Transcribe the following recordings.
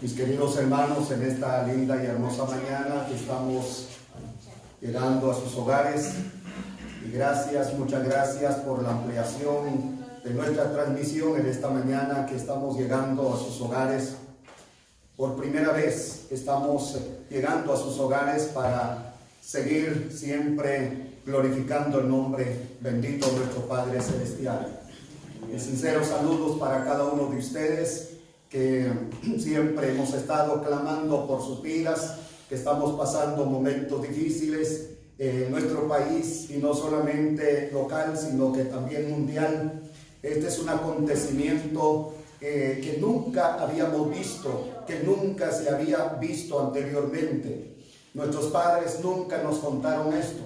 Mis queridos hermanos, en esta linda y hermosa mañana que estamos llegando a sus hogares, y gracias, muchas gracias por la ampliación de nuestra transmisión en esta mañana que estamos llegando a sus hogares. Por primera vez estamos llegando a sus hogares para seguir siempre glorificando el nombre bendito de nuestro Padre Celestial. Mis sinceros saludos para cada uno de ustedes que siempre hemos estado clamando por sus vidas, que estamos pasando momentos difíciles en nuestro país, y no solamente local, sino que también mundial. Este es un acontecimiento que nunca habíamos visto, que nunca se había visto anteriormente. Nuestros padres nunca nos contaron esto,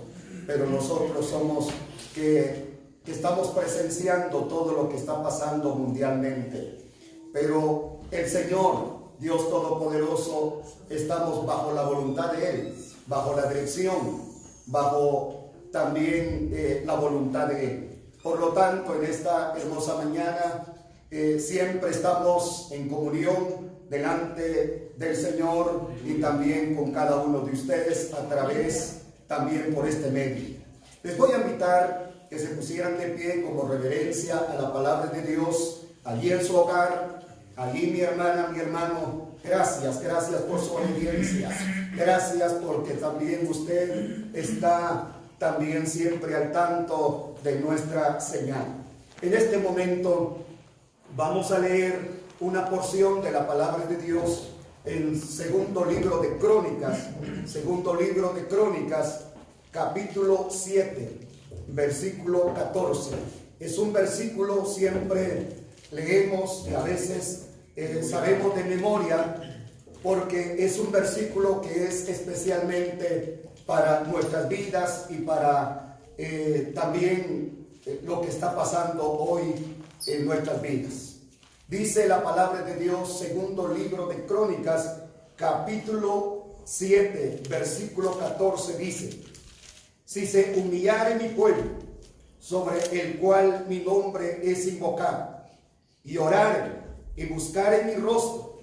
pero nosotros somos que estamos presenciando todo lo que está pasando mundialmente. Pero el Señor, Dios Todopoderoso, estamos bajo la voluntad de Él, bajo la dirección, bajo también la voluntad de Él. Por lo tanto, en esta hermosa mañana, siempre estamos en comunión delante del Señor y también con cada uno de ustedes a través también por este medio. Les voy a invitar que se pusieran de pie como reverencia a la palabra de Dios allí en su hogar. Allí mi hermana, mi hermano, gracias por su obediencia. Gracias porque también usted está también siempre al tanto de nuestra señal. En este momento vamos a leer una porción de la palabra de Dios en segundo libro de Crónicas, capítulo 7, versículo 14. Es un versículo siempre leemos y a veces sabemos de memoria, porque es un versículo que es especialmente para nuestras vidas y para también lo que está pasando hoy en nuestras vidas. Dice la palabra de Dios, segundo libro de Crónicas, capítulo 7, versículo 14, dice: si se humillare mi pueblo, sobre el cual mi nombre es invocado, y oraren y buscaren mi rostro,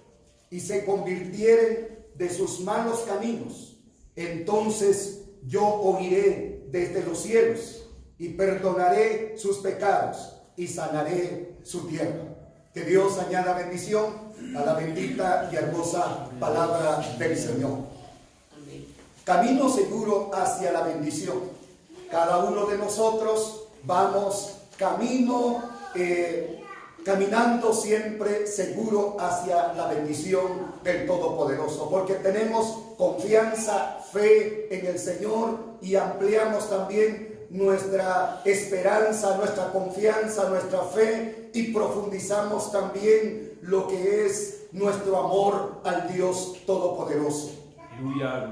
y se convirtieren de sus malos caminos, entonces yo oiré desde los cielos, y perdonaré sus pecados, y sanaré su tierra. Que Dios añada bendición a la bendita y hermosa palabra del Señor. Camino seguro hacia la bendición. Cada uno de nosotros vamos caminando siempre seguro hacia la bendición del Todopoderoso, porque tenemos confianza, fe en el Señor, y ampliamos también nuestra esperanza, nuestra confianza, nuestra fe, y profundizamos también lo que es nuestro amor al Dios Todopoderoso.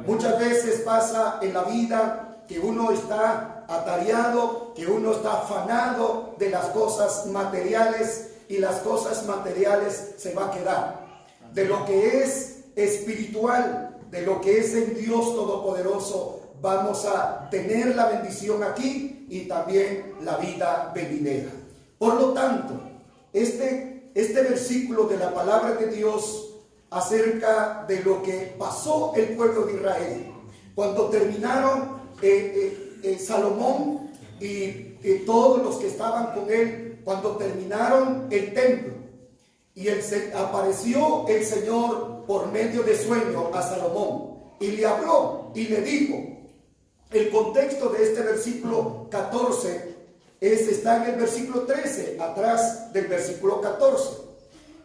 Muchas veces pasa en la vida que uno está atareado, que uno está afanado de las cosas materiales, y las cosas materiales se va a quedar. De lo que es espiritual, de lo que es en Dios Todopoderoso, vamos a tener la bendición aquí y también la vida venidera. Por lo tanto, este versículo de la palabra de Dios acerca de lo que pasó el pueblo de Israel cuando terminaron Salomón y todos los que estaban con él, cuando terminaron el templo, y apareció el Señor por medio de sueño a Salomón y le habló y le dijo. El contexto de este versículo 14 está en el versículo 13, atrás del versículo 14,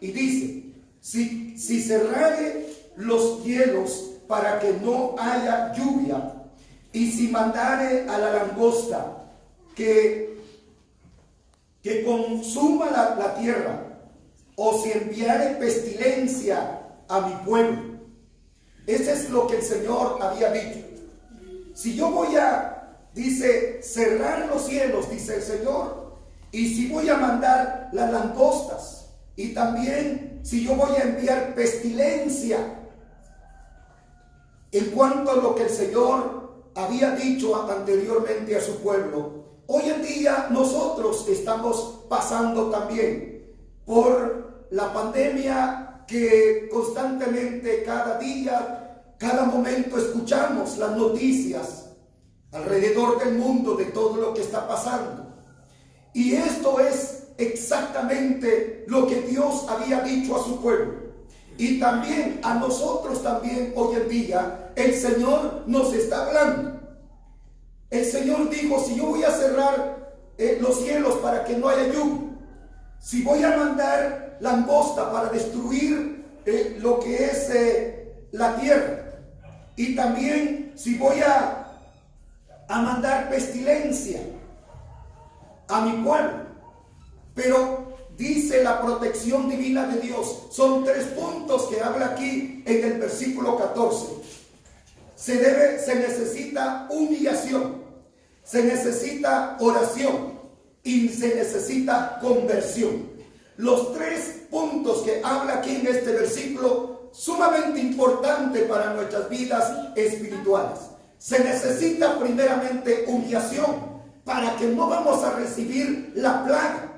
y dice: si cerrare los cielos para que no haya lluvia, y si mandare a la langosta que consuma la tierra, o si enviare pestilencia a mi pueblo. Eso es lo que el Señor había dicho. Si yo voy dice, cerrar los cielos, dice el Señor, y si voy a mandar las langostas, y también si yo voy a enviar pestilencia, en cuanto a lo que el Señor había dicho anteriormente a su pueblo, hoy en día nosotros estamos pasando también por la pandemia que constantemente, cada día, cada momento escuchamos las noticias alrededor del mundo de todo lo que está pasando. Y esto es exactamente lo que Dios había dicho a su pueblo. Y también a nosotros también hoy en día el Señor nos está hablando. El Señor dijo: si yo voy a cerrar los cielos para que no haya lluvia, si voy a mandar langosta para destruir lo que es la tierra, y también si voy a mandar pestilencia a mi pueblo, pero dice la protección divina de Dios. Son 3 puntos que habla aquí en el versículo 14. Se necesita humillación, se necesita oración y se necesita conversión. Los 3 puntos que habla aquí en este versículo, sumamente importante para nuestras vidas espirituales. Se necesita primeramente humillación para que no vamos a recibir la plaga.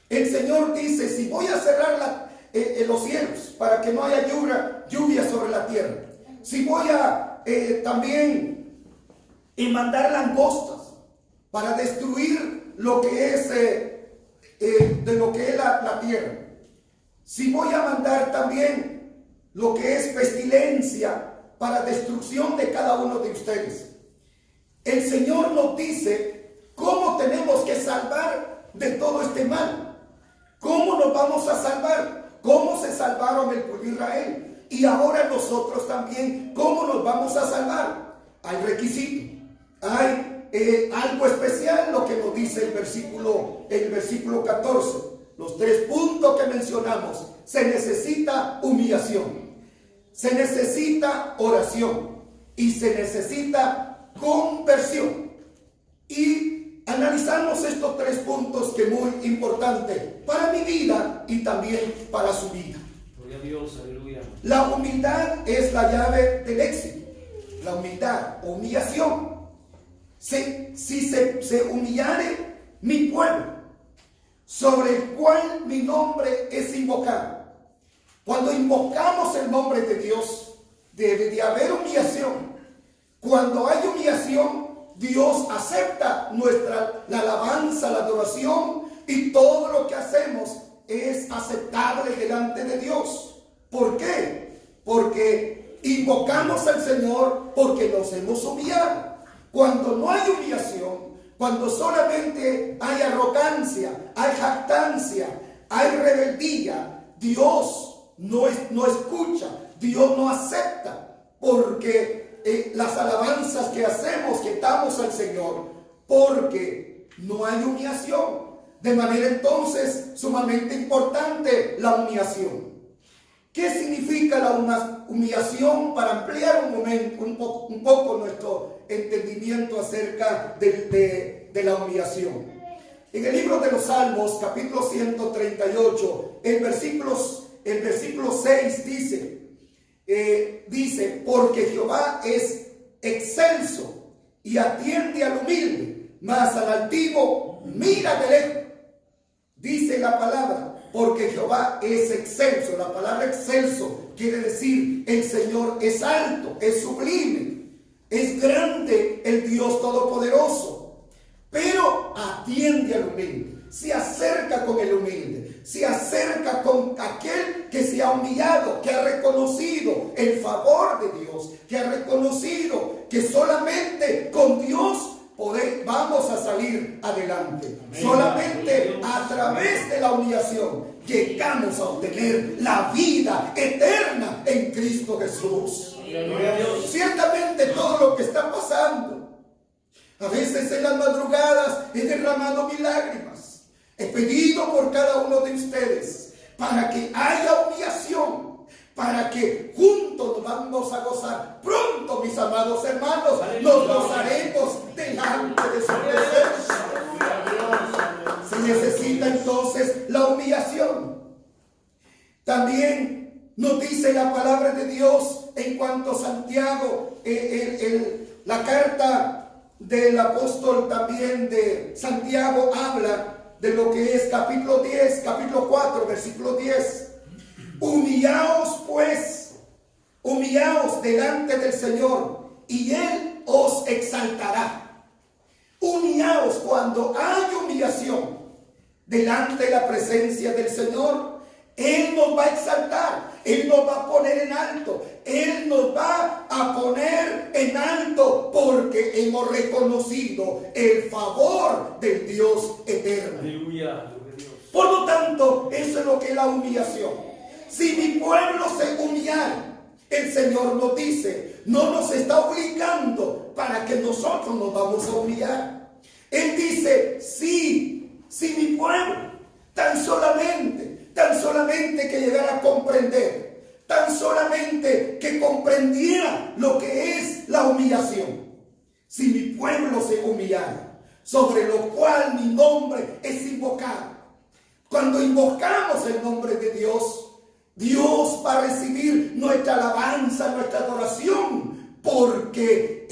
El Señor dice: si voy a cerrar los cielos para que no haya lluvia sobre la tierra, si voy a también mandar langostas para destruir lo que es de lo que es la tierra, si voy a mandar también lo que es pestilencia para destrucción de cada uno de ustedes, el Señor nos dice cómo tenemos que salvar de todo este mal. ¿Cómo nos vamos a salvar? ¿Cómo se salvaron el pueblo de Israel? Y ahora nosotros también, ¿cómo nos vamos a salvar? Hay requisitos, hay algo especial, lo que nos dice el versículo 14. Los 3 puntos que mencionamos: se necesita humillación, se necesita oración y se necesita conversión. Y analizamos estos 3 puntos que es muy importante para mi vida y también para su vida. Gloria a Dios, aleluya. La humildad es la llave del éxito. La humildad, humillación. Si se humillare mi pueblo, sobre el cual mi nombre es invocado. Cuando invocamos el nombre de Dios, debe de haber humillación. Cuando hay humillación, Dios acepta la alabanza, la adoración, y todo lo que hacemos es aceptable delante de Dios. ¿Por qué? Porque invocamos al Señor porque nos hemos humillado. Cuando no hay humillación, cuando solamente hay arrogancia, hay jactancia, hay rebeldía, Dios no escucha, Dios no acepta, porque las alabanzas que hacemos, que damos al Señor, porque no hay humillación. De manera entonces sumamente importante la humillación. ¿Qué significa la humillación? Para ampliar un poco nuestro entendimiento acerca de la humillación. En el libro de los Salmos, capítulo 138, el versículo 6 dice: porque Jehová es excelso y atiende al humilde, mas al altivo mira de lejos. Dice la palabra: porque Jehová es excelso. La palabra excelso quiere decir el Señor es alto, es sublime, es grande el Dios todopoderoso, pero atiende al humilde, se acerca con el humilde, se acerca con aquel que se ha humillado, que ha reconocido el favor de Dios, que ha reconocido que solamente con Dios vamos a salir adelante. Amén. Solamente a través de la humillación llegamos a obtener la vida eterna en Cristo Jesús. Ciertamente todo lo que está pasando, a veces en las madrugadas he derramado mis lágrimas, he pedido por cada uno de ustedes para que haya humillación, para que juntos nos vamos a gozar. Pronto, mis amados hermanos, nos gozaremos delante de su presencia. Se necesita entonces la humillación. También nos dice la palabra de Dios en cuanto a Santiago, la carta del apóstol también de Santiago habla de lo que es capítulo 4, versículo 10. Humillaos pues, humillaos delante del Señor y Él os exaltará. Humillaos. Cuando hay humillación delante de la presencia del Señor, Él nos va a exaltar, Él nos va a poner en alto, Él nos va a poner en alto porque hemos reconocido el favor del Dios eterno. Aleluya. Por lo tanto, eso es lo que es la humillación. Si mi pueblo se humillara, el Señor nos dice, no nos está obligando para que nosotros nos vamos a humillar. Él dice, si mi pueblo tan solamente que llegara a comprender, tan solamente que comprendiera lo que es la humillación. Si mi pueblo se humillara, sobre lo cual mi nombre es invocado. Cuando invocamos el nombre de Dios, Dios va a recibir nuestra alabanza, nuestra adoración, porque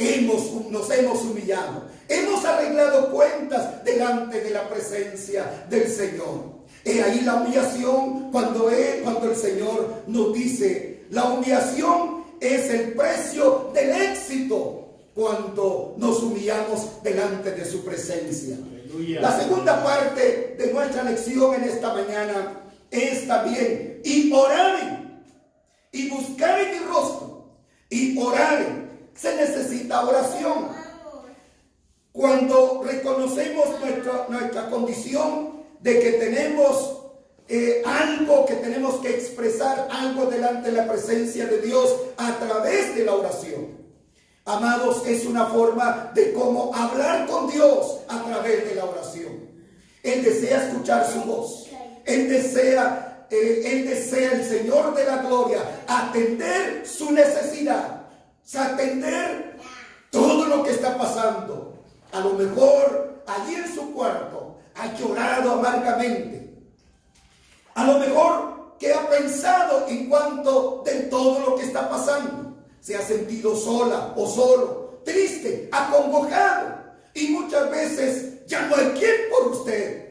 nos hemos humillado. Hemos arreglado cuentas delante de la presencia del Señor. He ahí la humillación cuando el Señor nos dice, la humillación es el precio del éxito cuando nos humillamos delante de su presencia. Aleluya. La segunda parte de nuestra lección en esta mañana es también, y oraren, y buscaren mi rostro, y oraren. Se necesita oración. Cuando reconocemos nuestra condición de que tenemos algo, que tenemos que expresar algo delante de la presencia de Dios a través de la oración. Amados, es una forma de cómo hablar con Dios a través de la oración. Él desea escuchar su voz. Él desea el Señor de la gloria atender su necesidad, atender todo lo que está pasando. A lo mejor allí en su cuarto ha llorado amargamente. A lo mejor que ha pensado en cuanto de todo lo que está pasando. Se ha sentido sola o solo, triste, acongojado. Y muchas veces ya no hay quien por usted.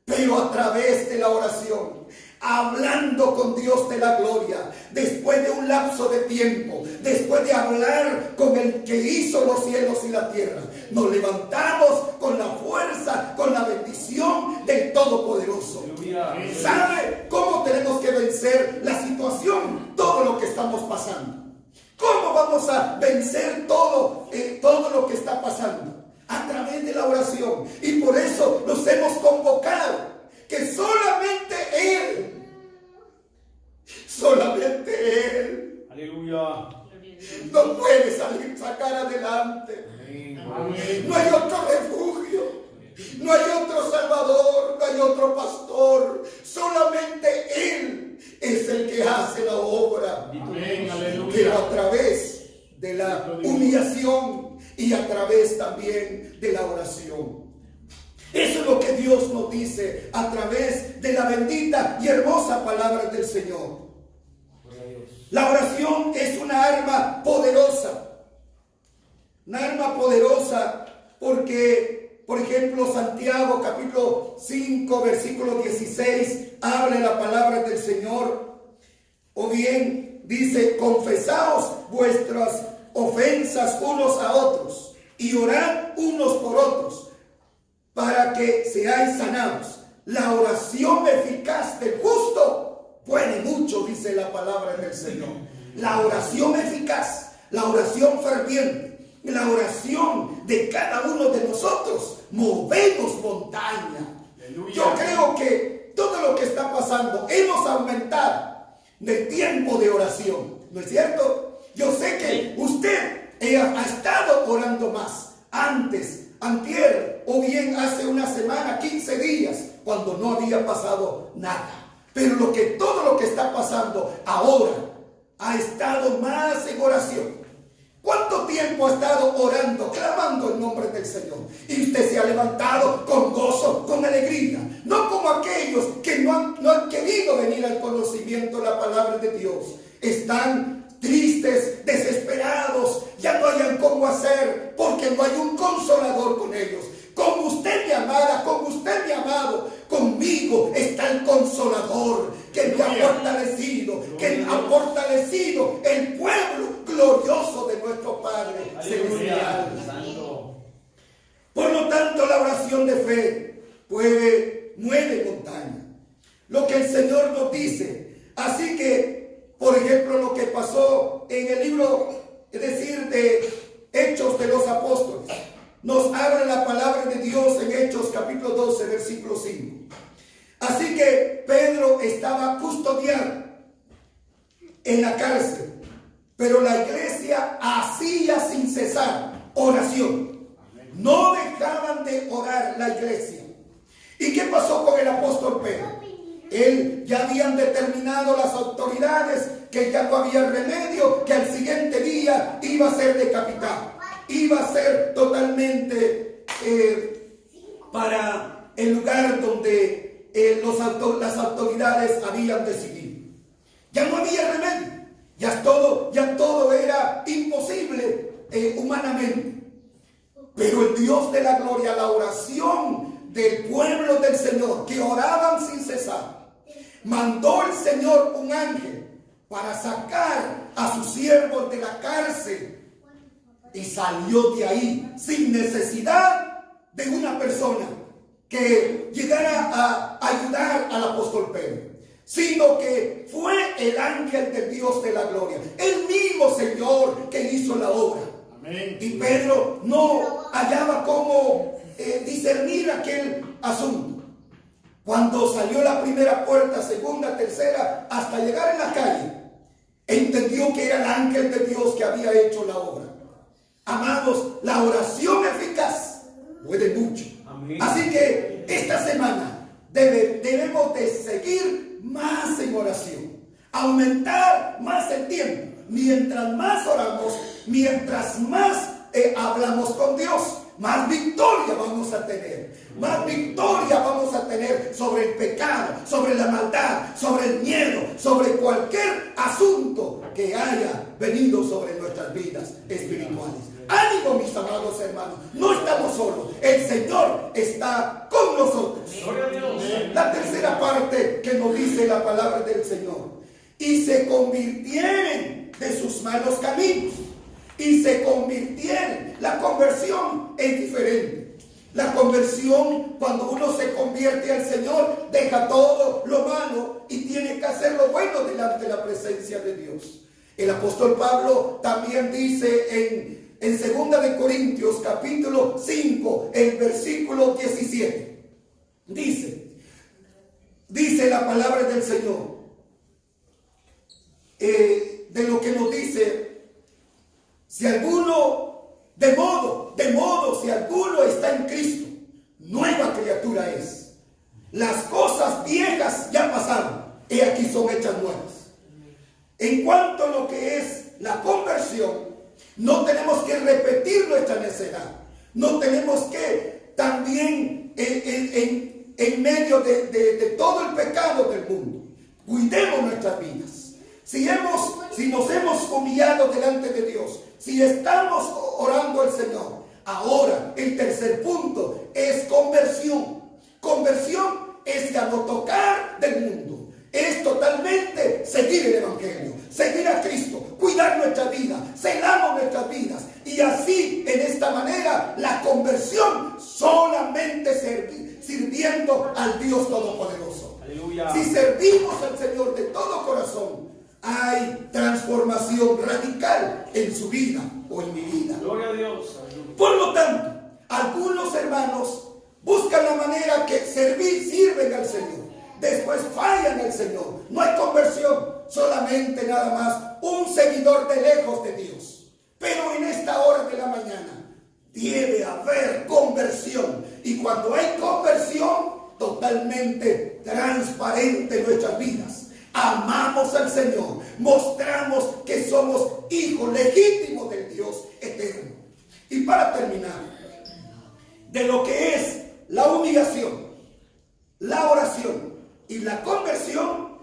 Pero a través de la oración, hablando con Dios de la gloria, después de un lapso de tiempo, después de hablar con el que hizo los cielos y la tierra, nos levantamos con la fuerza, con la bendición del Todopoderoso. ¿Sabe cómo tenemos que vencer la situación? Todo lo que estamos pasando. ¿Cómo vamos a vencer todo lo que está pasando? A través de la oración. Y por eso nos hemos convocado que solamente Él, aleluya, nos puede sacar adelante. Amén. No hay otro refugio, no hay otro salvador, no hay otro pastor. Solamente Él es el que hace la obra. Amén. Aleluya. Pero a través de la humillación y a través también de la oración. Eso es lo que Dios nos dice a través de la bendita y hermosa palabra del Señor. La oración es una arma poderosa. Una arma poderosa porque, por ejemplo, Santiago capítulo 5 versículo 16 habla la palabra del Señor. O bien dice, confesaos vuestras ofensas unos a otros y orad unos por otros para que seáis sanados. La oración eficaz del justo puede mucho, dice la palabra del Señor. La oración eficaz, la oración ferviente, la oración de cada uno de nosotros movemos montaña. Aleluya. Yo creo que todo lo que está pasando, hemos aumentado el tiempo de oración, ¿no es cierto? Yo sé que usted ha estado orando más antes, antier, o bien hace una semana, 15 días, cuando no había pasado nada. Pero todo lo que está pasando ahora ha estado más en oración. ¿Cuánto tiempo ha estado orando, clamando el nombre del Señor? Y usted se ha levantado con gozo, con alegría. No como aquellos que no han querido venir al conocimiento de la palabra de Dios. Están tristes, desesperados, ya no hayan cómo hacer, porque no hay un consolador con ellos. Con usted, mi amada, con usted, mi amado, conmigo está el Consolador, que me ha fortalecido, que ha fortalecido el pueblo glorioso de nuestro Padre celestial. Por lo tanto, la oración de fe mueve montaña. Lo que el Señor nos dice. Así que, por ejemplo, lo que pasó en el libro, es decir, de Hechos de los Apóstoles, nos habla la palabra de Dios en Hechos capítulo 12, versículo 5. Así que Pedro estaba custodiado en la cárcel, pero la iglesia hacía sin cesar oración. No dejaban de orar la iglesia. ¿Y qué pasó con el apóstol Pedro? Él ya habían determinado las autoridades que ya no había remedio, que al siguiente día iba a ser decapitado. Iba a ser totalmente para el lugar donde las autoridades habían decidido. Ya no había remedio. Ya todo era imposible humanamente. Pero el Dios de la gloria, la oración del pueblo del Señor, que oraban sin cesar, mandó el Señor un ángel para sacar a sus siervos de la cárcel. Y salió de ahí sin necesidad de una persona que llegara a ayudar al apóstol Pedro, sino que fue el ángel del Dios de la gloria, el mismo Señor que hizo la obra. Amén. Y Pedro no hallaba cómo discernir aquel asunto. Cuando salió la primera puerta, segunda, tercera, hasta llegar en la calle, entendió que era el ángel de Dios que había hecho la obra. Amados, la oración eficaz puede mucho. Amén. Así que esta semana debemos de seguir más en oración, aumentar más el tiempo. Mientras más oramos, mientras más hablamos con Dios, más victoria vamos a tener. Más victoria vamos a tener sobre el pecado, sobre la maldad, sobre el miedo, sobre cualquier asunto que haya venido sobre nuestras vidas espirituales. Ánimo, mis amados hermanos, no estamos solos, el Señor está con nosotros. La tercera parte que nos dice la palabra del Señor: y se convirtieron de sus malos caminos. Y se convirtieron. La conversión es diferente. La conversión, cuando uno se convierte al Señor, deja todo lo malo y tiene que hacer lo bueno delante de la presencia de Dios. El apóstol Pablo también dice en 2 de Corintios capítulo 5, el versículo 17. Dice la palabra del Señor, de lo que nos dice: si alguno, de modo, si alguno está en Cristo, nueva criatura es. Las cosas viejas ya pasaron, y aquí son hechas nuevas. En cuanto a lo que es la conversión, no tenemos que repetir nuestra necedad. No tenemos que también en medio de todo el pecado del mundo, cuidemos nuestras vidas. Si nos hemos humillado delante de Dios, si estamos orando al Señor, ahora el tercer punto es conversión. Conversión es ya no tocar del mundo, es totalmente seguir el Evangelio, seguir a Cristo, cuidar nuestra vida, celamos nuestras vidas, y así en esta manera la conversión solamente sirviendo al Dios Todopoderoso. Aleluya. Si servimos al Señor de todo corazón, hay transformación radical en su vida o en mi vida. Gloria a Dios. Por lo tanto, algunos hermanos buscan la manera que sirven al Señor, después fallan al Señor, no hay conversión, solamente nada más un seguidor de lejos de Dios. Pero en esta hora de la mañana debe haber conversión, y cuando hay conversión, totalmente transparente en nuestras vidas. Amamos al Señor, mostramos que somos hijos legítimos del Dios eterno. Y para terminar, de lo que es la humillación, la oración y la conversión,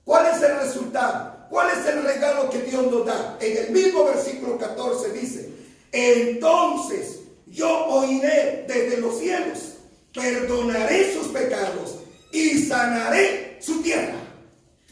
¿cuál es el resultado? ¿Cuál es el regalo que Dios nos da? En el mismo versículo 14 dice: entonces yo oiré desde los cielos, perdonaré sus pecados y sanaré su tierra.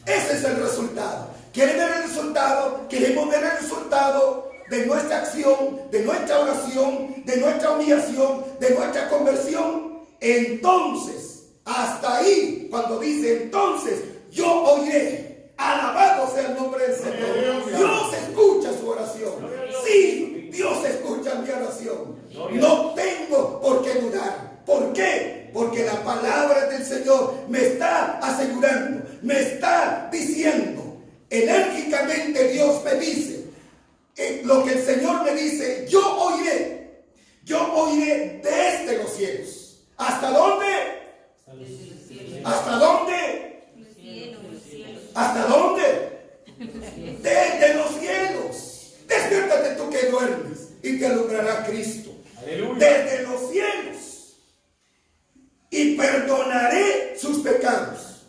Ese es el resultado. ¿Quieren ver el resultado? Queremos ver el resultado de nuestra acción, de nuestra oración, de nuestra humillación, de nuestra conversión. Entonces, hasta ahí, cuando dice entonces, yo oiré. Alabado sea el nombre del Señor. Dios escucha su oración. Sí, Dios escucha mi oración. No tengo por qué dudar. ¿Por qué? Porque la palabra del Señor me está asegurando, me está diciendo, enérgicamente Dios me dice, lo que el Señor me dice, yo oiré desde los cielos. ¿Hasta dónde? ¿Hasta dónde? ¿Hasta dónde? Desde los cielos. Despiértate tú que duermes y te alumbrará Cristo. Aleluya. Desde los cielos. Y perdonaré sus pecados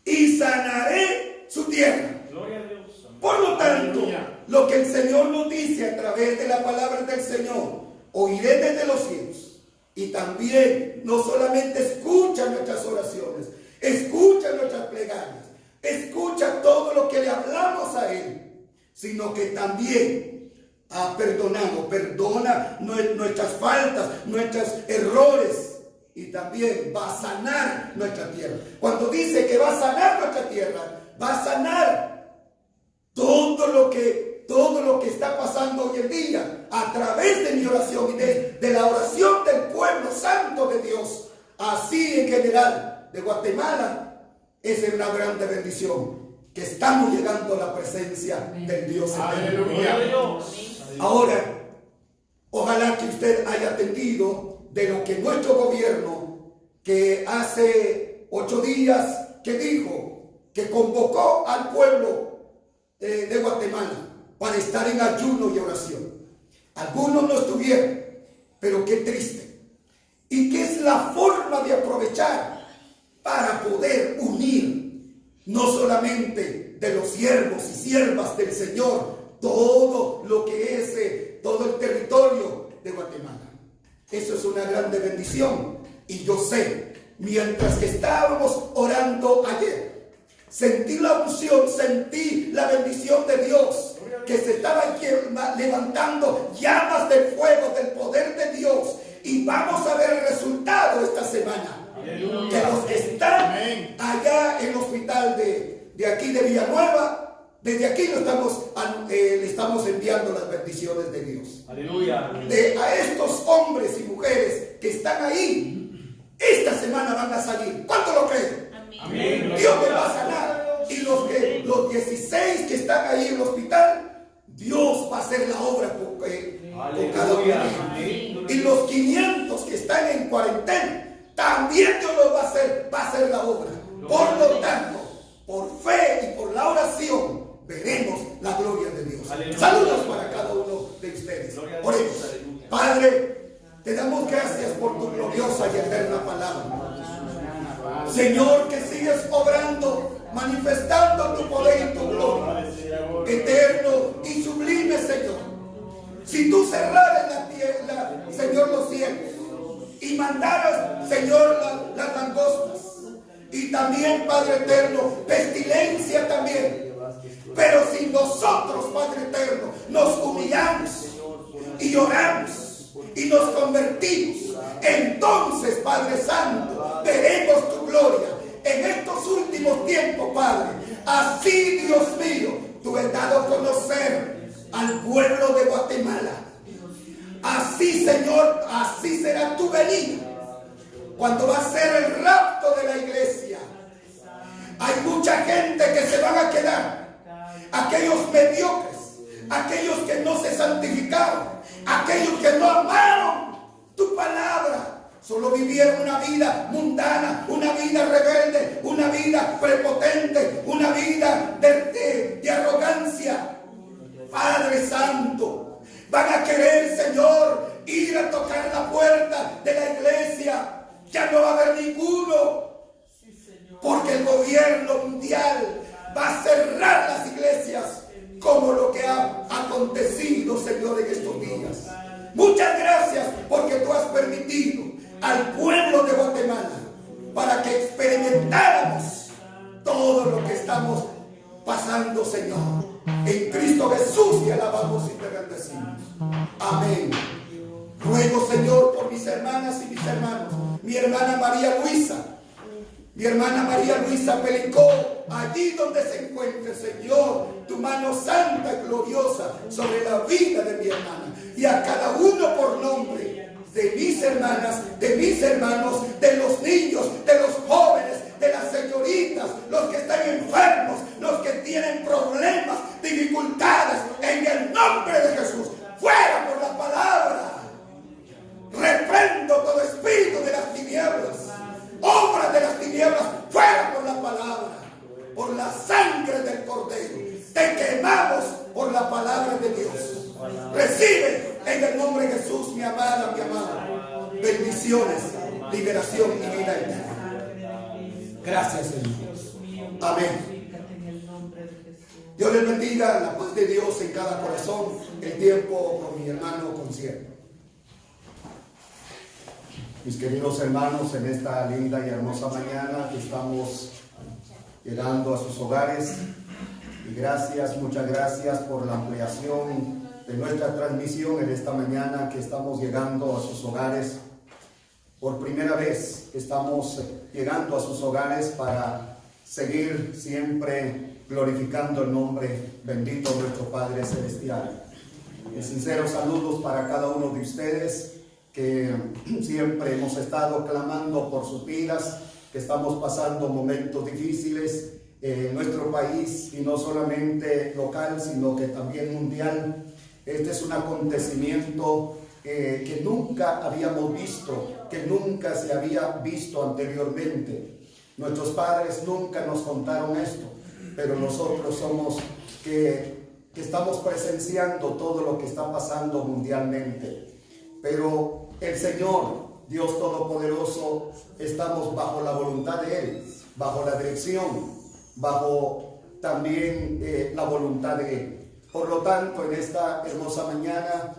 y sanaré su tierra. Gloria a Dios. Por lo tanto, aleluya, lo que el Señor nos dice a través de la palabra del Señor, oiré desde los cielos. Y también no solamente escucha nuestras oraciones, escucha nuestras plegarias, escucha todo lo que le hablamos a Él, sino que también perdona nuestras faltas, nuestros errores. Y también va a sanar nuestra tierra. Cuando dice que va a sanar nuestra tierra, va a sanar todo lo que está pasando hoy en día a través de mi oración y de la oración del pueblo santo de Dios. Así en general de Guatemala es una grande bendición que estamos llegando a la presencia del Dios eterno. Ahora, ojalá que usted haya atendido de lo que nuestro gobierno, que hace 8 días que dijo, que convocó al pueblo de Guatemala para estar en ayuno y oración. Algunos no estuvieron, pero qué triste. Y que es la forma de aprovechar para poder unir, no solamente de los siervos y siervas del Señor, todo lo que es todo el territorio de Guatemala. Eso es una grande bendición. Y yo sé, mientras que estábamos orando ayer, sentí la unción, sentí la bendición de Dios, que se estaban levantando llamas del fuego, del poder de Dios. Y vamos a ver el resultado esta semana. Aleluya. Que los que están allá en el hospital de aquí de Villanueva, desde aquí le estamos enviando las bendiciones de Dios. Aleluya. A estos hombres y mujeres que están ahí, esta semana van a salir. ¿Cuánto lo creen? Amén. Dios me va a sanar. Y los 16 que están ahí en el hospital, Dios va a hacer la obra por cada uno de ellos. Y los 500 que están en cuarentena, también Dios los va a hacer la obra. Por lo tanto, por fe y por la oración, veremos la gloria de Dios. Aleluya. Saludos para cada uno de ustedes. Oremos. Padre, te damos gracias por tu gloriosa y eterna palabra. Señor, que sigues obrando, manifestando tu poder y tu gloria, eterno y sublime, Señor. Si tú cerraras la tierra, Señor, los cielos, y mandaras, Señor, las langostas, y también, Padre eterno, pestilencia también. Pero si nosotros, Padre eterno, nos humillamos y oramos y nos convertimos, entonces, Padre Santo, veremos tu gloria en estos últimos tiempos, Padre. Así, Dios mío, tú has dado a conocer al pueblo de Guatemala. Así, Señor, así será tu venida, cuando va a ser el rapto de la iglesia. Hay mucha gente que se van a quedar, aquellos mediocres, aquellos que no se santificaron, aquellos que no amaron tu palabra, solo vivieron una vida mundana, una vida rebelde, una vida prepotente, una vida de arrogancia. Padre Santo, van a querer, Señor, ir a tocar la puerta de la iglesia. Ya no va a haber ninguno, porque el gobierno mundial va a cerrar las iglesias, como lo que ha acontecido, Señor, en estos días. Muchas gracias, porque tú has permitido al pueblo de Guatemala para que experimente santo Señor. En Cristo Jesús te alabamos y te bendecimos. Amén. Ruego, Señor, por mis hermanas y mis hermanos. Mi hermana María Luisa. Mi hermana María Luisa Pelicó, allí donde se encuentre, Señor, tu mano santa y gloriosa sobre la vida de mi hermana. Y a cada uno por nombre, de mis hermanas, de mis hermanos, de los niños, de los jóvenes, de las señoritas, los que están enfermos, los que tienen problemas, dificultades, en el nombre de Jesús, fuera por la palabra. Reprendo todo espíritu de las tinieblas, obras de las tinieblas, fuera por la palabra, por la sangre del Cordero. Te quemamos por la palabra de Dios. Recibe en el nombre de Jesús, mi amada, mi amado, bendiciones, liberación y vida eterna. Gracias, Señor. Amén. Dios les bendiga, la paz de Dios en cada corazón. El tiempo con mi hermano concierto. Mis queridos hermanos, en esta linda y hermosa mañana que estamos llegando a sus hogares, y gracias, muchas gracias por la ampliación de nuestra transmisión en esta mañana que estamos llegando a sus hogares. Por primera vez estamos llegando a sus hogares para seguir siempre glorificando el nombre bendito de nuestro Padre Celestial. Sinceros saludos para cada uno de ustedes que siempre hemos estado clamando por sus vidas, que estamos pasando momentos difíciles en nuestro país, y no solamente local, sino que también mundial. Este es un acontecimiento que nunca habíamos visto, que nunca se había visto anteriormente. Nuestros padres nunca nos contaron esto, pero nosotros somos que estamos presenciando todo lo que está pasando mundialmente. Pero el Señor, Dios Todopoderoso, estamos bajo la voluntad de Él, bajo la dirección, bajo también la voluntad de Él. Por lo tanto, en esta hermosa mañana,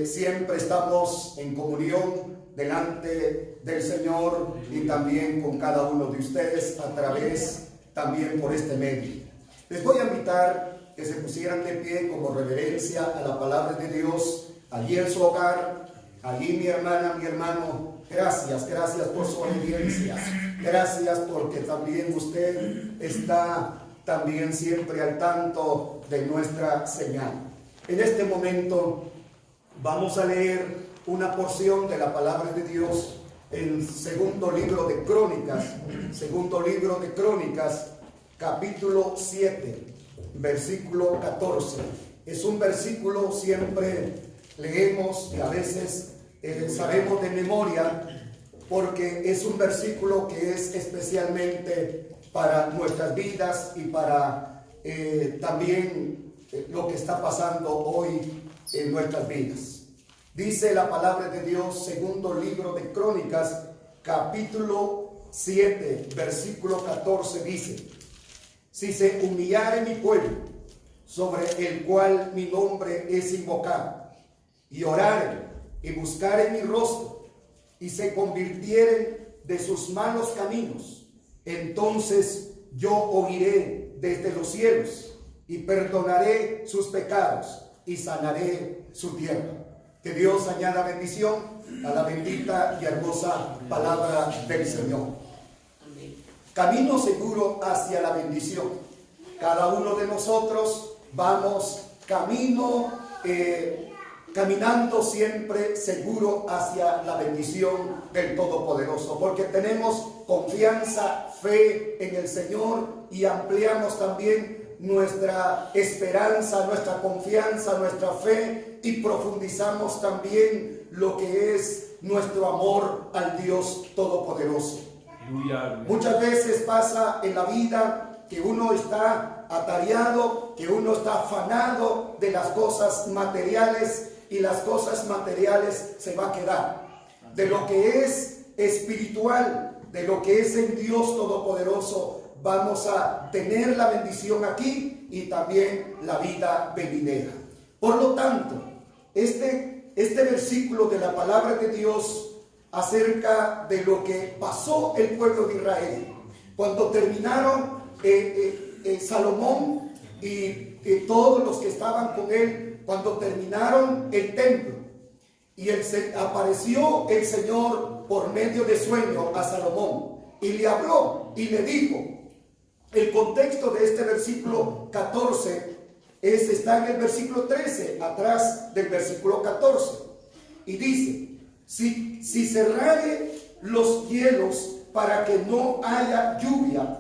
siempre estamos en comunión delante del Señor y también con cada uno de ustedes a través también por este medio. Les voy a invitar que se pusieran de pie como reverencia a la palabra de Dios allí en su hogar. Allí mi hermana, mi hermano, gracias por su obediencia. Gracias porque también usted está también siempre al tanto de nuestra señal. En este momento vamos a leer una porción de la palabra de Dios en segundo libro de Crónicas, capítulo 7, versículo 14. Es un versículo siempre leemos y a veces sabemos de memoria, porque es un versículo que es especialmente para nuestras vidas y para también lo que está pasando hoy en nuestras vidas. Dice la palabra de Dios, segundo libro de Crónicas, capítulo 7, versículo 14, dice: si se humillare mi pueblo, sobre el cual mi nombre es invocado, y oraren y buscaren mi rostro, y se convirtieren de sus malos caminos, entonces yo oiré desde los cielos, y perdonaré sus pecados, y sanaré su tierra. Que Dios añada bendición a la bendita y hermosa palabra del Señor. Camino seguro hacia la bendición. Cada uno de nosotros vamos caminando siempre seguro hacia la bendición del Todopoderoso, porque tenemos confianza, fe en el Señor, y ampliamos también nuestra esperanza, nuestra confianza, nuestra fe, y profundizamos también lo que es nuestro amor al Dios Todopoderoso. Muchas veces pasa en la vida que uno está atareado, que uno está afanado de las cosas materiales, y las cosas materiales se va a quedar. De lo que es espiritual, de lo que es en Dios Todopoderoso, vamos a tener la bendición aquí y también la vida venidera. Por lo tanto, este versículo de la palabra de Dios acerca de lo que pasó el pueblo de Israel cuando terminaron Salomón y todos los que estaban con él cuando terminaron el templo. Y apareció el Señor por medio de sueño a Salomón y le habló y le dijo. El contexto de este versículo 14 está en el versículo 13, atrás del versículo 14. Y dice, si cerrare los cielos para que no haya lluvia,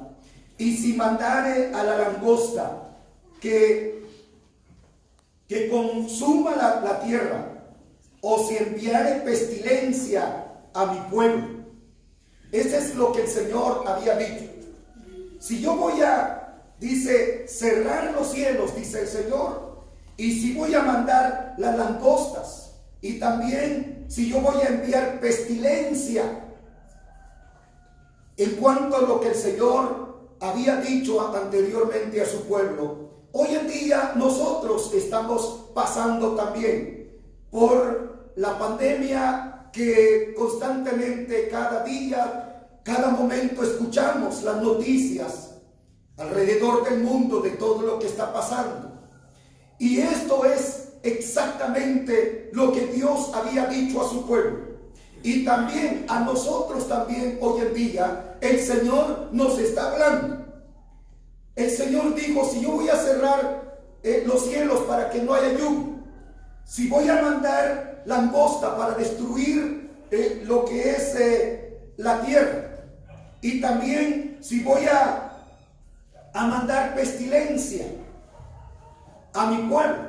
y si mandare a la langosta que consuma la tierra, o si enviare pestilencia a mi pueblo. Ese es lo que el Señor había dicho. Si yo voy a, dice, cerrar los cielos, dice el Señor, y si voy a mandar las langostas, y también si yo voy a enviar pestilencia, en cuanto a lo que el Señor había dicho anteriormente a su pueblo, hoy en día nosotros estamos pasando también por la pandemia que constantemente, cada día, cada momento escuchamos las noticias alrededor del mundo de todo lo que está pasando. Y esto es exactamente lo que Dios había dicho a su pueblo. Y también a nosotros también hoy en día el Señor nos está hablando. El Señor dijo, si yo voy a cerrar los cielos para que no haya lluvia, si voy a mandar langosta para destruir lo que es la tierra, y también si voy a mandar pestilencia a mi pueblo,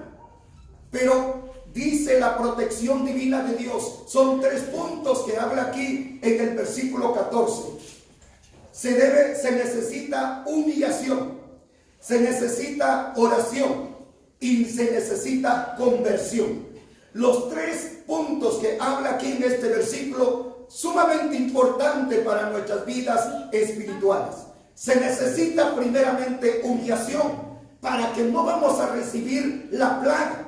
pero dice la protección divina de Dios. Son 3 puntos que habla aquí en el versículo 14. Se necesita humillación, se necesita oración y se necesita conversión. Los 3 puntos que habla aquí en este versículo, sumamente importante para nuestras vidas espirituales. Se necesita primeramente humillación para que no vamos a recibir la plaga.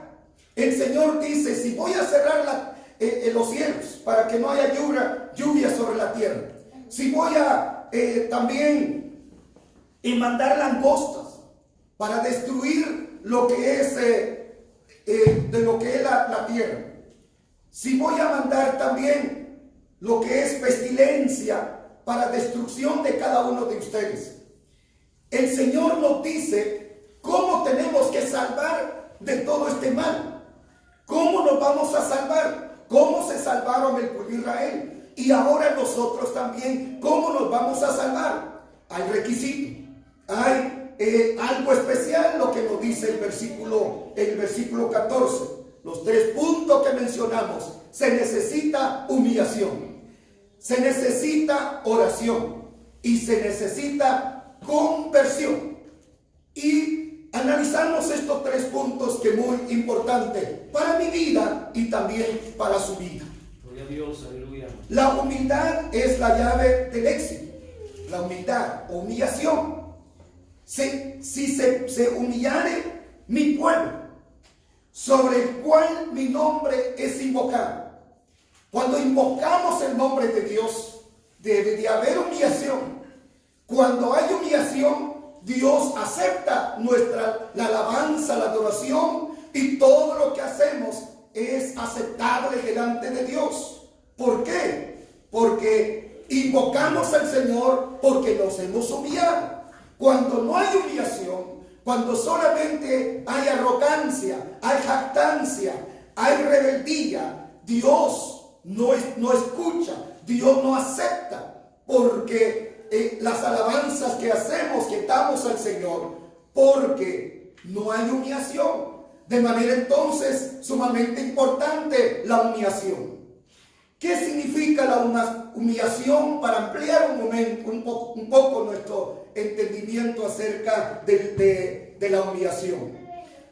El Señor dice, si voy a cerrar los cielos para que no haya lluvia sobre la tierra, si voy a también mandar langostas para destruir lo que es de lo que es la tierra, si voy a mandar también lo que es pestilencia para destrucción de cada uno de ustedes, el Señor nos dice cómo tenemos que salvar de todo este mal. ¿Cómo nos vamos a salvar? ¿Cómo se salvaron el pueblo de Israel? Y ahora nosotros también, ¿cómo nos vamos a salvar? Hay requisito, hay algo especial, lo que nos dice el versículo 14. Los 3 puntos que mencionamos. Se necesita humillación, se necesita oración y se necesita conversión. Y analizamos estos 3 puntos que es muy importante para mi vida y también para su vida. Gloria a Dios, aleluya. La humildad es la llave del éxito. La humildad, humillación. Si se humillare mi pueblo, sobre el cual mi nombre es invocado. Cuando invocamos el nombre de Dios, debe de haber humillación. Cuando hay humillación, Dios acepta la alabanza, la adoración, y todo lo que hacemos es aceptable delante de Dios. ¿Por qué? Porque invocamos al Señor porque nos hemos humillado. Cuando no hay humillación, cuando solamente hay arrogancia, hay jactancia, hay rebeldía, Dios no escucha, Dios no acepta, porque las alabanzas que hacemos, que damos al Señor, porque no hay humillación. De manera entonces sumamente importante la humillación. ¿Qué significa la humillación? Para ampliar un poco nuestro entendimiento acerca de la humillación.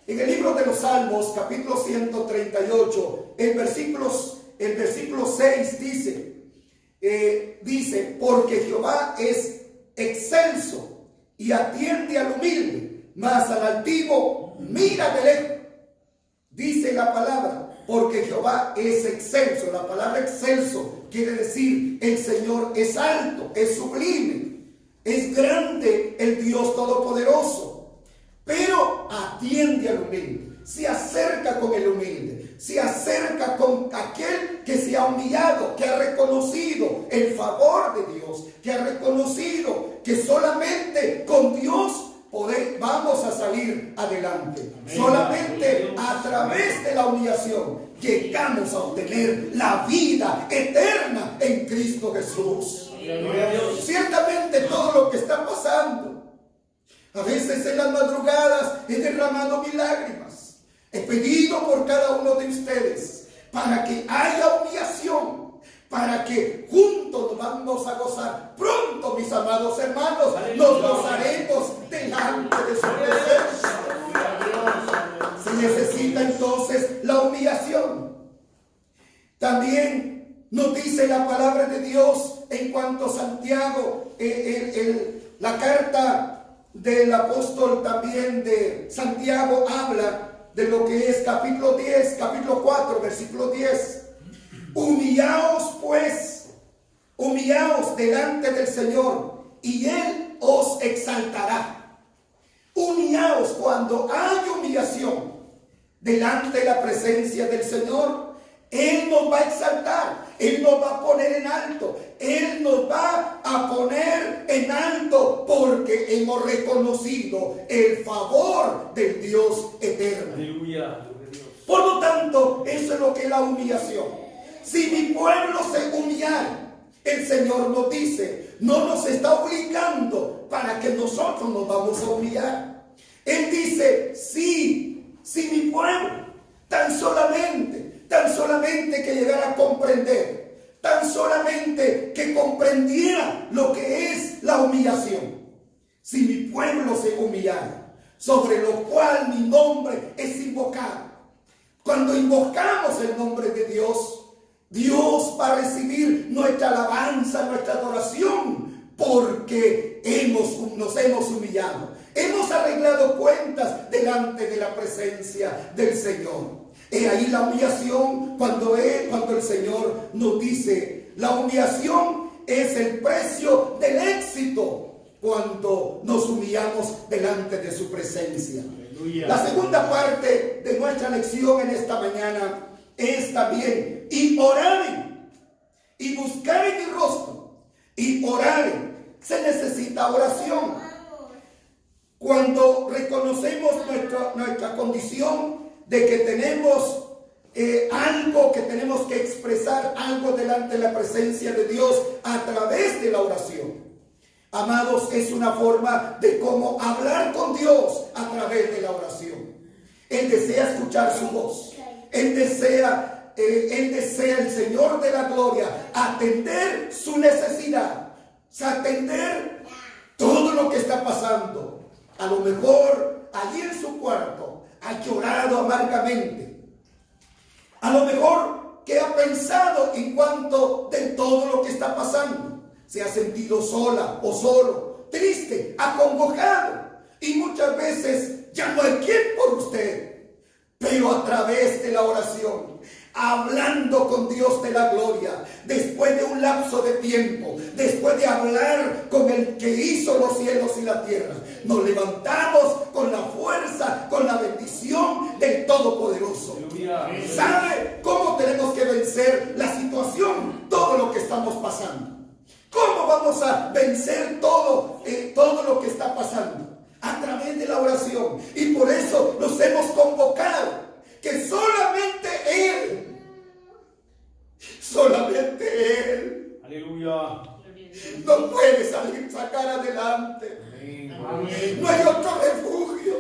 En el libro de los Salmos, capítulo 138, el versículo 6 dice, porque Jehová es excelso y atiende al humilde, mas al altivo mira de lejos. Dice la palabra, porque Jehová es excelso. La palabra excelso quiere decir el Señor es alto, es sublime, es grande el Dios todopoderoso. Pero atiende al humilde, se acerca con el humilde, se acerca con aquel que se ha humillado, que ha reconocido el favor de Dios, que ha reconocido que solamente con Dios vamos a salir adelante. Amén. Solamente a través de la humillación llegamos a obtener la vida eterna en Cristo Jesús. Ciertamente todo lo que está pasando, a veces en las madrugadas he derramado mis lágrimas. He pedido por cada uno de ustedes para que haya humillación, para que juntos nos vamos a gozar. Pronto, mis amados hermanos, nos gozaremos delante de su presencia. Se necesita entonces la humillación. También nos dice la palabra de Dios en cuanto a Santiago, la carta del apóstol también de Santiago habla de lo que es capítulo 4, versículo 10. Humillaos pues, humillaos delante del Señor y Él os exaltará. Humillaos cuando hay humillación delante de la presencia del Señor. Él nos va a exaltar, Él nos va a poner en alto, Él nos va a poner en alto porque hemos reconocido el favor del Dios eterno. Aleluya. Por lo tanto, eso es lo que es la humillación. Si mi pueblo se humillara, el Señor nos dice, no nos está obligando para que nosotros nos vamos a humillar. Él dice, si mi pueblo tan solamente que llegara a comprender, tan solamente que comprendiera lo que es la humillación. Si mi pueblo se humillara, sobre lo cual mi nombre es invocado. Cuando invocamos el nombre de Dios, Dios va a recibir nuestra alabanza, nuestra adoración, porque nos hemos humillado. Hemos arreglado cuentas delante de la presencia del Señor. He ahí la humillación cuando el Señor nos dice, la humillación es el precio del éxito cuando nos humillamos delante de su presencia. Aleluya. La segunda parte de nuestra lección en esta mañana es también, y oraren, y buscaren mi rostro, y oraren. Se necesita oración. Cuando reconocemos nuestra condición de que tenemos algo, que tenemos que expresar algo delante de la presencia de Dios a través de la oración. Amados, es una forma de cómo hablar con Dios a través de la oración. Él desea escuchar su voz. Él desea el Señor de la gloria atender su necesidad, atender todo lo que está pasando. A lo mejor allí en su cuarto ha llorado amargamente. A lo mejor que ha pensado en cuanto de todo lo que está pasando. Se ha sentido sola o solo, triste, acongojado. Y muchas veces ya no hay quien por usted. Pero a través de la oración, hablando con Dios de la gloria, después de un lapso de tiempo, después de hablar con el que hizo los cielos y la tierra, nos levantamos con la fuerza, con la bendición del Todopoderoso. ¿Sabe cómo tenemos que vencer la situación, todo lo que estamos pasando? ¿Cómo vamos a vencer todo lo que está pasando? A través de la oración. Y por eso nos hemos convocado que solamente Él, aleluya, nos puede sacar adelante. Amén. No hay otro refugio,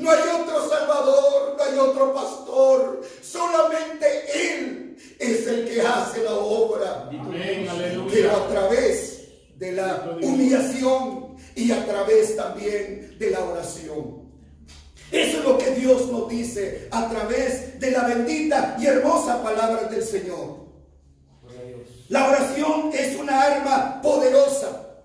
no hay otro salvador, no hay otro pastor. Solamente Él es el que hace la obra. Amén. Aleluya. Pero a través de la humillación y a través también de la oración. Eso es lo que Dios nos dice a través de la bendita y hermosa palabra del Señor. La oración es una arma poderosa.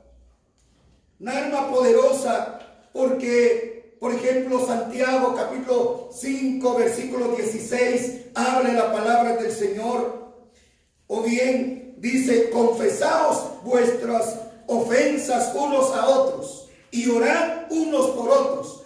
Una arma poderosa porque, por ejemplo, Santiago capítulo 5, versículo 16, habla de la palabra del Señor. O bien dice, confesaos vuestras ofensas unos a otros y orad unos por otros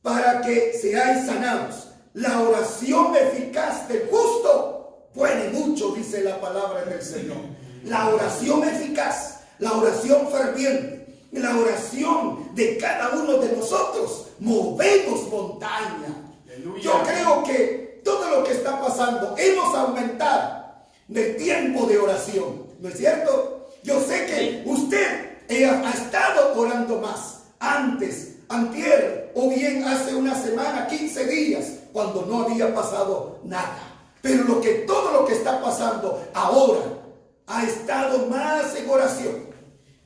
para que seáis sanados. La oración eficaz del justo puede mucho, dice la palabra del Señor. La oración eficaz, la oración ferviente, la oración de cada uno de nosotros movemos montaña. Aleluya. Yo creo que todo lo que está pasando, hemos aumentado el tiempo de oración, ¿no es cierto? Yo sé que usted ha estado orando más antes, antier, o bien hace una semana, 15 días, cuando no había pasado nada. Pero todo lo que está pasando ahora ha estado más en oración.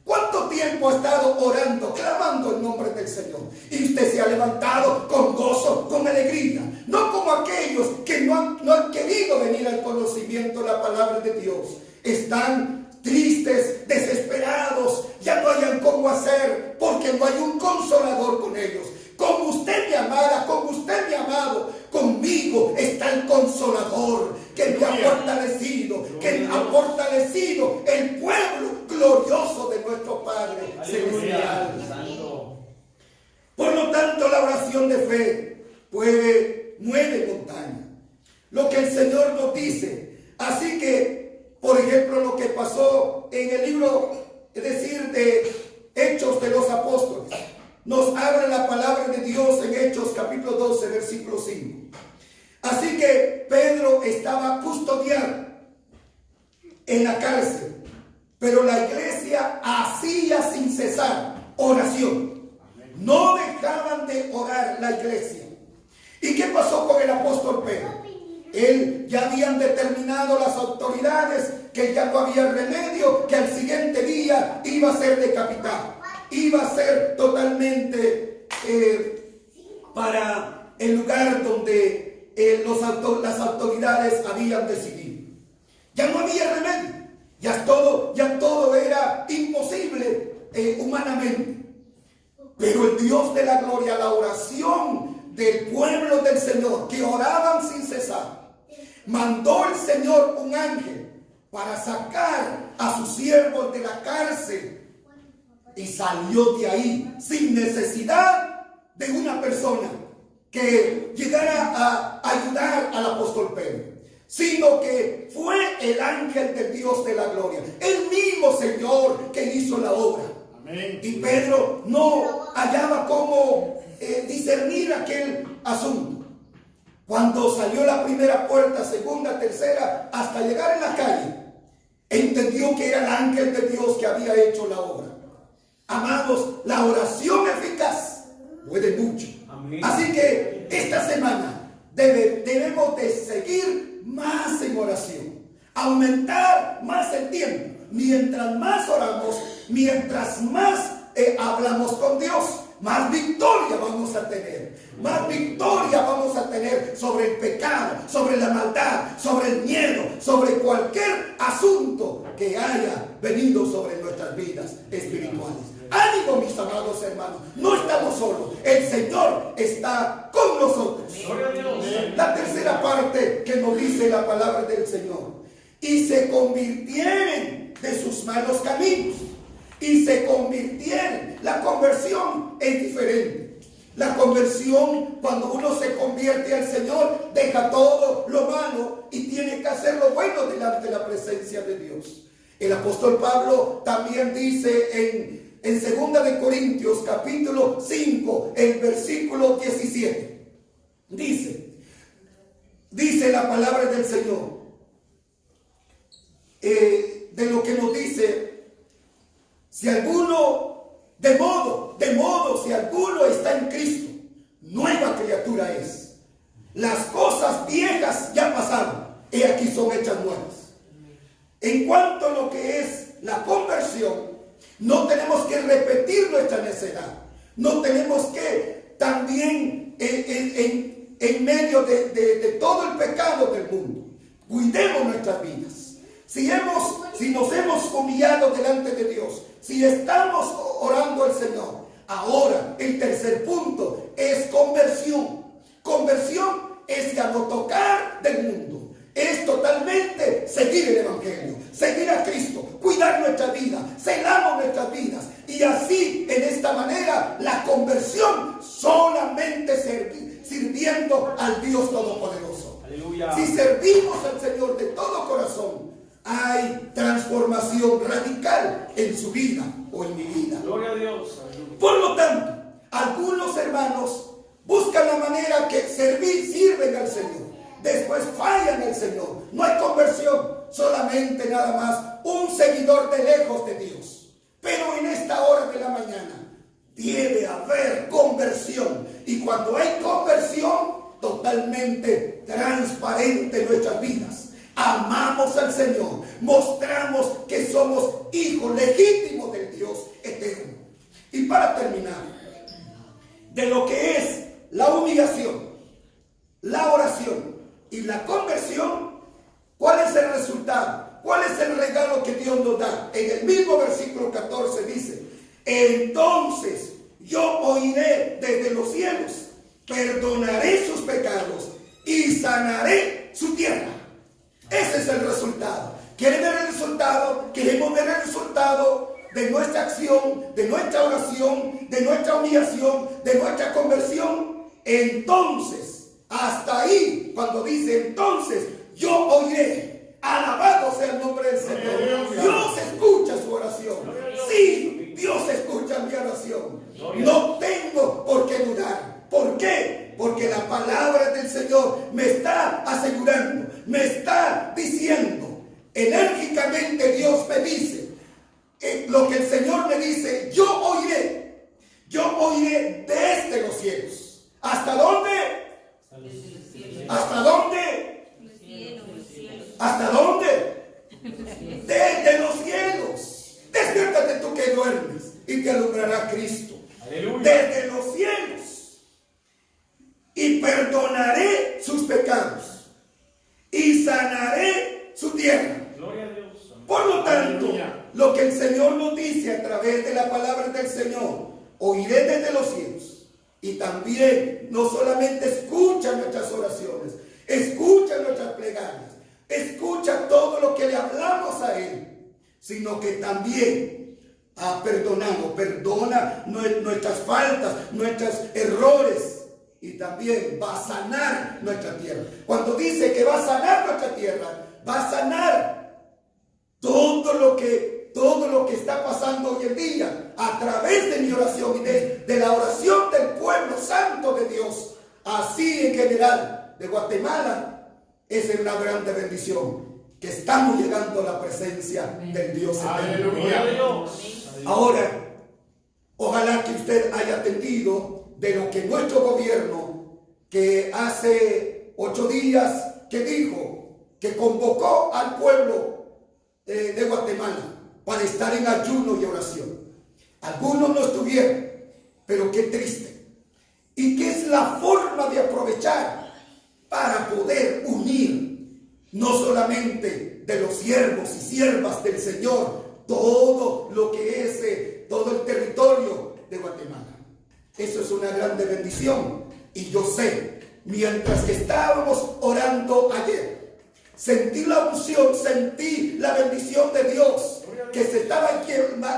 ¿Cuánto tiempo ha estado orando, clamando el nombre del Señor? Y usted se ha levantado con gozo, con alegría. No como aquellos que no han querido venir al conocimiento de la palabra de Dios. Están tristes, desesperados, ya no hayan cómo hacer, porque no hay un consolador con ellos. Con usted, mi amada, con usted, mi amado, conmigo está el consolador que me ha fortalecido, que ha fortalecido el pueblo glorioso de nuestro Padre celestial. Por lo tanto, la oración de fe mueve montaña. Lo que el Señor nos dice. Así que, por ejemplo, lo que pasó en el libro, es decir, de Hechos de los Apóstoles, nos habla la palabra de Dios en Hechos capítulo 12, versículo 5. Así que Pedro estaba custodiado en la cárcel, pero la iglesia hacía sin cesar oración. No dejaban de orar la iglesia. ¿Y qué pasó con el apóstol Pedro? Él ya habían determinado las autoridades que ya no había remedio, que al siguiente día iba a ser decapitado. Iba a ser totalmente para el lugar donde las autoridades habían decidido. Ya no había remedio. Ya todo era imposible humanamente. Pero el Dios de la gloria, la oración del pueblo del Señor, que oraban sin cesar, mandó el Señor un ángel para sacar a sus siervos de la cárcel. Y salió de ahí sin necesidad de una persona que llegara a ayudar al apóstol Pedro, sino que fue el ángel del Dios de la gloria, el mismo Señor que hizo la obra. Amén. Y Pedro no hallaba cómo discernir aquel asunto. Cuando salió la primera puerta, segunda, tercera, hasta llegar en la calle, entendió que era el ángel de Dios que había hecho la obra. Amados, la oración eficaz puede mucho. Amén. Así que esta semana debemos de seguir más en oración, aumentar más el tiempo. Mientras más oramos, mientras más hablamos con Dios, más victoria vamos a tener. Más victoria vamos a tener sobre el pecado, sobre la maldad, sobre el miedo, sobre cualquier asunto que haya venido sobre nuestras vidas espirituales. Ánimo, mis amados hermanos, no estamos solos, el Señor está con nosotros. La tercera parte que nos dice la palabra del Señor: y se convirtieron de sus malos caminos. Y se convirtieron. La conversión es diferente. La conversión, cuando uno se convierte al Señor, deja todo lo malo y tiene que hacer lo bueno delante de la presencia de Dios. El apóstol Pablo también dice en 2 de Corintios capítulo 5, el versículo 17, dice la palabra del Señor, de lo que nos dice: si alguno, de modo, si alguno está en Cristo, nueva criatura es. Las cosas viejas ya pasaron, y aquí son hechas nuevas. En cuanto a lo que es la conversión, no tenemos que repetir nuestra necedad. No tenemos que también en medio de todo el pecado del mundo, cuidemos nuestras vidas. Si nos hemos humillado delante de Dios, si estamos orando al Señor, ahora el tercer punto es conversión. Conversión es ya no tocar del mundo, es totalmente seguir el Evangelio, seguir a Cristo, cuidar nuestra vida, celamos nuestras vidas. Y así, en esta manera, la conversión solamente sirviendo al Dios Todopoderoso. Aleluya. Si servimos al Señor de todo corazón, hay transformación radical en su vida o en mi vida. Gloria a Dios. Aleluya. Por lo tanto, algunos hermanos buscan la manera que sirven al Señor. Después fallan al Señor. No hay conversión, solamente nada más un seguidor de lejos de Dios. Pero en esta hora de la mañana debe haber conversión. Y cuando hay conversión, totalmente transparente en nuestras vidas. Amamos al Señor, mostramos que somos hijos legítimos del Dios eterno. Y para terminar, de lo que es la humillación, la oración y la conversión, ¿cuál es el resultado? ¿Cuál es el regalo que Dios nos da? En el mismo versículo 14 dice: entonces yo oiré desde los cielos, perdonaré sus pecados y sanaré su tierra. Ese es el resultado. ¿Quieren ver el resultado? Queremos ver el resultado de nuestra acción, de nuestra oración, de nuestra humillación, de nuestra conversión. Entonces, hasta ahí, cuando dice entonces, yo oiré. Alabado sea el nombre del Señor. Dios escucha su oración. Sí, Dios escucha mi oración. No tengo por qué dudar. ¿Por qué? Porque la palabra del Señor me está asegurando, me está diciendo, enérgicamente Dios me dice, lo que el Señor me dice, yo oiré desde los cielos. ¿Hasta dónde? ¿Hasta dónde? ¿Hasta dónde? Desde los cielos. Despiértate tú que duermes y te alumbrará Cristo. Aleluya. Desde los cielos. Y perdonaré sus pecados y sanaré su tierra. Gloria a Dios. Por lo tanto, Aleluya. lo que el Señor nos dice a través de la palabra del Señor, oiré desde los cielos. Y también no solamente escucha nuestras oraciones, escucha nuestras plegarias, escucha todo lo que le hablamos a Él, sino que también perdona nuestras faltas, nuestros errores. Y también va a sanar nuestra tierra. Cuando dice que va a sanar nuestra tierra, va a sanar todo lo que está pasando hoy en día a través de mi oración y de la oración del pueblo santo de Dios. Así en general de Guatemala es una grande bendición que estamos llegando a la presencia del Dios eterno. Aleluya. Ahora, ojalá que usted haya atendido de lo que nuestro gobierno, que hace 8 días que dijo, que convocó al pueblo de Guatemala para estar en ayuno y oración. Algunos no estuvieron, pero qué triste. Y que es la forma de aprovechar para poder unir, no solamente de los siervos y siervas del Señor, todo lo que es todo el territorio de Guatemala. Eso es una grande bendición. Y yo sé, mientras que estábamos orando ayer, sentí la unción, sentí la bendición de Dios, que se estaba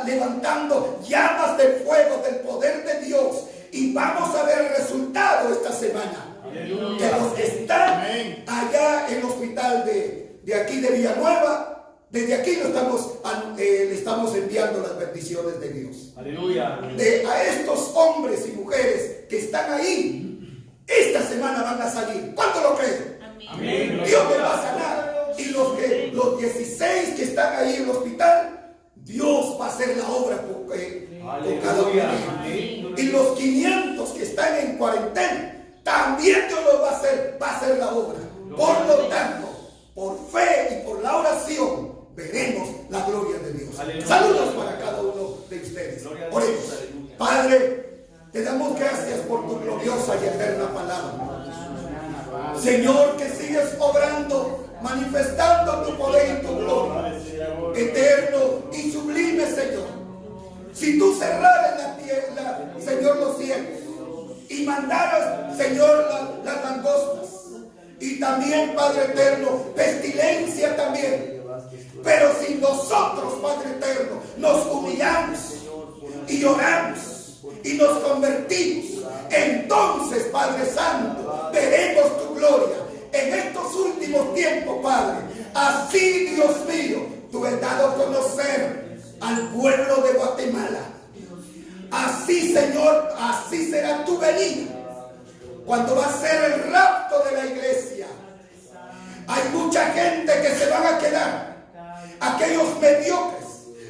levantando llamas del fuego, del poder de Dios. Y vamos a ver el resultado esta semana. Aleluya. Que los que están Amén. allá en el hospital de aquí de Villanueva, desde aquí le estamos enviando las bendiciones de Dios. Aleluya. A estos hombres y mujeres que están ahí, esta semana van a salir. ¿Cuánto lo creen? Amén. Dios me va a sanar. Y los 16 que están ahí en el hospital, Dios va a hacer la obra por cada uno de ellos. Amén. Y los 500 que están en cuarentena, también Dios los va a hacer la obra. Por lo tanto, por fe y por la oración, veremos la gloria de Dios. Aleluya. Saludos para cada uno de ustedes. Gloria a Dios. Oremos. Aleluya. Padre, te damos gracias por tu gloriosa y eterna palabra. Señor, que sigues obrando, manifestando tu poder y tu gloria, eterno y sublime, Señor. Si tú cerraras la tierra, Señor, los cielos, y mandaras, Señor, las langostas, y también, Padre eterno, pestilencia también. Pero si nosotros, Padre eterno, nos humillamos y oramos y nos convertimos, entonces, Padre Santo, veremos tu gloria en estos últimos tiempos, Padre. Así, Dios mío, tú has dado a conocer al pueblo de Guatemala. Así, Señor, así será tu venida, cuando va a ser el rapto de la iglesia. Hay mucha gente que se van a quedar, aquellos mediocres,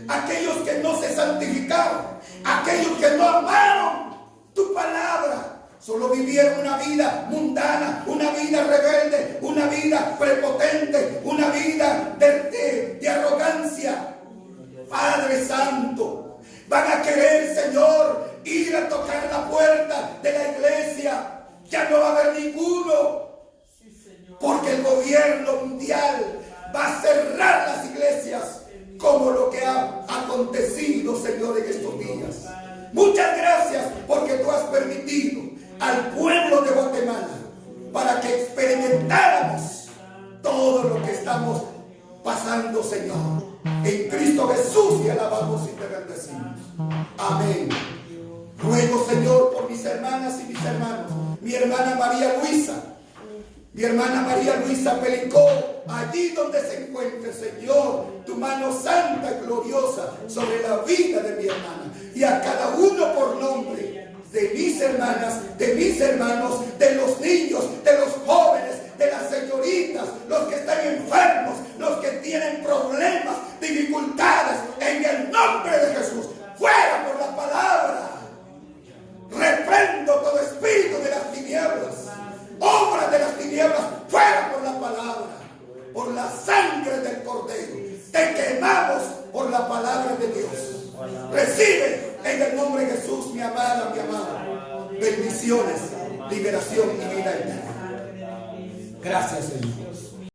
aquellos que no se santificaron, aquellos que no amaron tu palabra, solo vivieron una vida mundana, una vida rebelde, una vida prepotente, una vida de arrogancia. Padre Santo, van a querer, Señor, ir a tocar la puerta de la iglesia. Ya no va a haber ninguno, porque el gobierno mundial va a cerrar las iglesias, como lo que ha acontecido, Señor, en estos días. Muchas gracias, porque tú has permitido al pueblo de Guatemala para que experimentáramos todo lo que estamos pasando, Señor. En Cristo Jesús te alabamos y te bendecimos. Amén. Ruego, Señor, por mis hermanas y mis hermanos. Mi hermana María Luisa Pelicó, allí donde se encuentre, Señor, tu mano santa y gloriosa sobre la vida de mi hermana. Y a cada uno por nombre, de mis hermanas, de mis hermanos, de los niños, de los jóvenes, de las señoritas, los que están enfermos, los que tienen problemas, dificultades, en el nombre de Jesús, fuera por la palabra. Reprendo todo espíritu de las tinieblas, obras de las tinieblas, fuera por la palabra, por la sangre del Cordero. Te quemamos por la palabra de Dios. Recibe en el nombre de Jesús, mi amada, mi amado, bendiciones, liberación y vida eterna. Gracias, Señor.